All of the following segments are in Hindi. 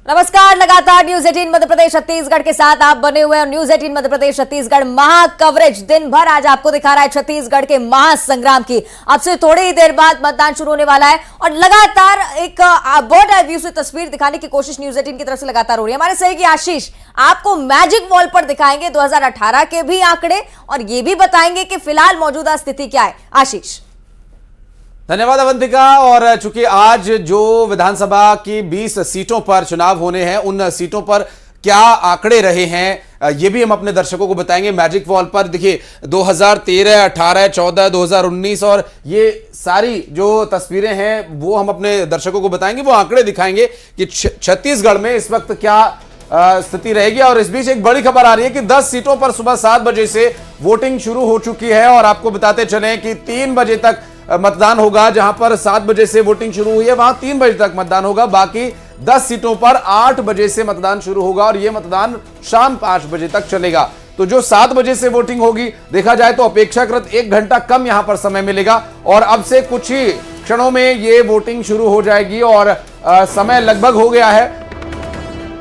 नमस्कार। लगातार न्यूज 18 मध्य प्रदेश छत्तीसगढ़ के साथ आप बने हुए हैं। न्यूज 18 मध्य प्रदेश छत्तीसगढ़ महा कवरेज दिन भर आज आपको दिखा रहा है छत्तीसगढ़ के महासंग्राम की। अब से थोड़ी ही देर बाद मतदान शुरू होने वाला है और लगातार एक बर्ड आई व्यू से तस्वीर दिखाने की कोशिश न्यूज 18 की तरफ से लगातार हो रही है। हमारे सहयोगी आशीष आपको मैजिक वॉल पर दिखाएंगे 2018 के भी आंकड़े और ये भी बताएंगे कि फिलहाल मौजूदा स्थिति क्या है। आशीष। धन्यवाद अवंतिका। और चूंकि आज जो विधानसभा की 20 सीटों पर चुनाव होने हैं, उन सीटों पर क्या आंकड़े रहे हैं ये भी हम अपने दर्शकों को बताएंगे। मैजिक वॉल पर देखिए 2013, 18, 14, 2019 और ये सारी जो तस्वीरें हैं वो हम अपने दर्शकों को बताएंगे, वो आंकड़े दिखाएंगे कि छत्तीसगढ़ में इस वक्त क्या स्थिति रहेगी। और इस बीच एक बड़ी खबर आ रही है कि 10 सीटों पर सुबह 7 बजे से वोटिंग शुरू हो चुकी है और आपको बताते चलें कि 3 बजे तक मतदान होगा। जहां पर 7 बजे से वोटिंग शुरू हुई है वहां 3 बजे तक मतदान होगा। बाकी 10 सीटों पर 8 बजे से मतदान शुरू होगा और यह मतदान शाम 5 बजे तक चलेगा। तो जो 7 बजे से वोटिंग होगी, देखा जाए तो अपेक्षाकृत 1 घंटा कम यहां पर समय मिलेगा और अब से कुछ ही क्षणों में ये वोटिंग शुरू हो जाएगी और समय लगभग हो गया है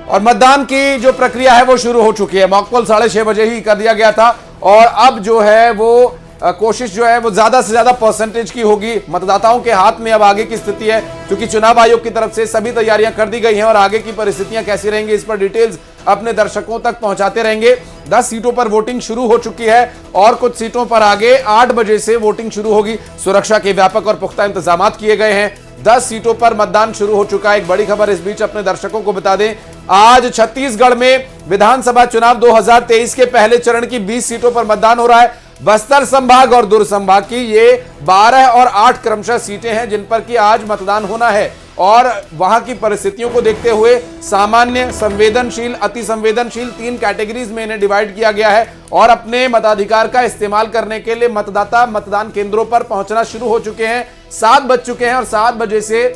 और मतदान की जो प्रक्रिया है वो शुरू हो चुकी है। मॉकपोल 6:30 बजे ही कर दिया गया था और अब जो है वो कोशिश जो है वो ज्यादा से ज्यादा परसेंटेज की होगी। मतदाताओं के हाथ में अब आगे की स्थिति है, क्योंकि चुनाव आयोग की तरफ से सभी तैयारियां कर दी गई हैं और आगे की परिस्थितियां कैसी रहेंगी इस पर डिटेल्स अपने दर्शकों तक पहुंचाते रहेंगे। 10 सीटों पर वोटिंग शुरू हो चुकी है और कुछ सीटों पर आगे 8 बजे से वोटिंग शुरू होगी। सुरक्षा के व्यापक और पुख्ता इंतजाम किए गए हैं। 10 सीटों पर मतदान शुरू हो चुका है। एक बड़ी खबर इस बीच अपने दर्शकों को बता दें, आज छत्तीसगढ़ में विधानसभा चुनाव 2023 के पहले चरण की 20 सीटों पर मतदान हो रहा है। बस्तर संभाग और दुर्ग संभाग की ये 12 और 8 क्रमशः सीटें हैं जिन पर कि आज मतदान होना है और वहां की परिस्थितियों को देखते हुए सामान्य, संवेदनशील, अति संवेदनशील 3 कैटेगरीज में इन्हें डिवाइड किया गया है और अपने मताधिकार का इस्तेमाल करने के लिए मतदाता मतदान केंद्रों पर पहुंचना शुरू हो चुके हैं। 7 बज चुके हैं और 7 बजे से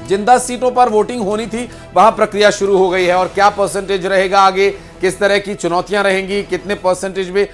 जिन 10 सीटों पर वोटिंग होनी थी वहां प्रक्रिया शुरू हो गई है। और क्या परसेंटेज रहेगा आगे, किस तरह की चुनौतियां रहेंगी, कितने परसेंटेज में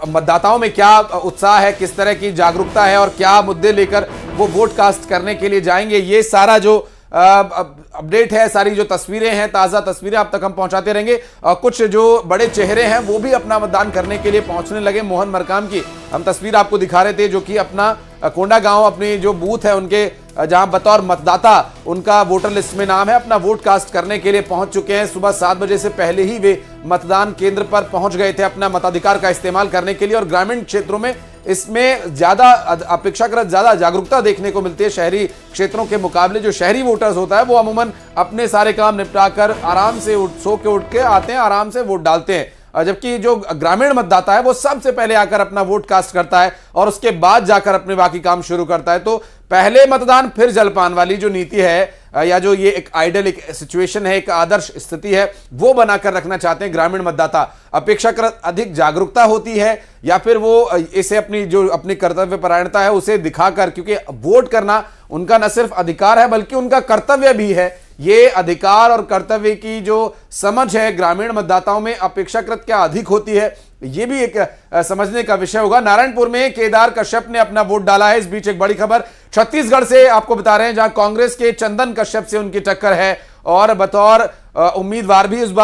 मतदाताओं में क्या उत्साह है, किस तरह की जागरूकता है और क्या मुद्दे लेकर वो वोट कास्ट करने के लिए जाएंगे, ये सारा जो अपडेट है, सारी जो तस्वीरें हैं, ताज़ा तस्वीरें आप तक हम पहुंचाते रहेंगे। कुछ जो बड़े चेहरे हैं वो भी अपना मतदान करने के लिए पहुंचने लगे। मोहन मरकाम की हम तस्वीर आपको दिखा रहे थे, जो कि अपना कोंडा गांव अपनी जो बूथ है उनके जहां बतौर मतदाता उनका वोटर लिस्ट में नाम है, अपना वोट कास्ट करने के लिए पहुंच चुके हैं। सुबह 7 बजे से पहले ही वे मतदान केंद्र पर पहुंच गए थे अपना मताधिकार का इस्तेमाल करने के लिए। और ग्रामीण क्षेत्रों में इसमें ज्यादा अपेक्षाकृत ज्यादा जागरूकता देखने को मिलती है शहरी क्षेत्रों के मुकाबले। जो शहरी वोटर्स होता है वो अमूमन अपने सारे काम निपटाकर आराम से सो के उठ के आते हैं, आराम से वोट डालते हैं, जबकि जो ग्रामीण मतदाता है वो सबसे पहले आकर अपना वोट कास्ट करता है और उसके बाद जाकर अपने बाकी काम शुरू करता है। तो पहले मतदान फिर जलपान वाली जो नीति है या जो ये एक आइडियल एक सिचुएशन है, एक आदर्श स्थिति है, वो बनाकर रखना चाहते हैं ग्रामीण मतदाता। अपेक्षाकृत अधिक जागरूकता होती है या फिर वो इसे अपनी जो अपनी कर्तव्य परायणता है उसे दिखाकर, क्योंकि वोट करना उनका न सिर्फ अधिकार है बल्कि उनका कर्तव्य भी है। ये अधिकार और कर्तव्य की जो समझ है ग्रामीण मतदाताओं में अपेक्षाकृत क्या अधिक होती है, ये भी एक समझने का विषय होगा। नारायणपुर में केदार कश्यप ने अपना वोट डाला है। इस बीच एक बड़ी खबर छत्तीसगढ़ से आपको बता रहे हैं, जहां कांग्रेस के चंदन कश्यप से उनकी टक्कर है और बतौर उम्मीदवार भी इस बार